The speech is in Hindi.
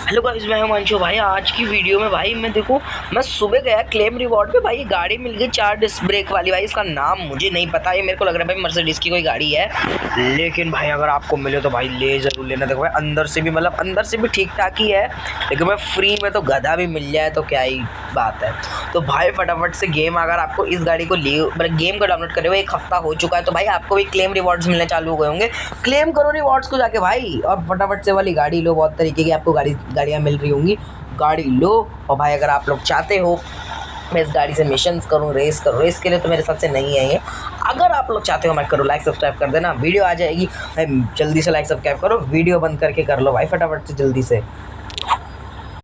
हेलो गाइस, मैं हूं मंशु भाई। आज की वीडियो में भाई मैं सुबह गया क्लेम रिवॉर्ड पे। भाई गाड़ी मिल गई 4 डिस्क ब्रेक वाली। भाई इसका नाम मुझे नहीं पता, ये मेरे को लग रहा है भाई मर्सिडीज की कोई गाड़ी है। लेकिन भाई अगर आपको मिले तो भाई ले ज़रूर लेना। देखो भाई अंदर से भी ठीक ठाक ही है, लेकिन मैं फ्री में तो गधा भी मिल जाए तो क्या ही बात है। तो भाई फटाफट से गेम, अगर आपको इस गाड़ी को गेम को डाउनलोड करे हुए 1 हफ्ता हो चुका है तो भाई आपको भी क्लेम रिवॉर्ड्स मिलने चालू हो गए होंगे। क्लेम करो रिवॉर्ड्स को जाके भाई, और फटाफट से वाली गाड़ी लो। बहुत तरीके की आपको गाड़ियाँ मिल रही होंगी, गाड़ी लो। और भाई अगर आप लोग चाहते हो मैं इस गाड़ी से मिशंस करूँ, रेस करूँ, रेस के लिए तो मेरे हिसाब से नहीं है ये। अगर आप लोग चाहते हो मैं करूँ, लाइक सब्सक्राइब कर देना, वीडियो आ जाएगी भाई। जल्दी से लाइक सब्सक्राइब करो, वीडियो बंद करके कर लो भाई फटाफट से जल्दी से।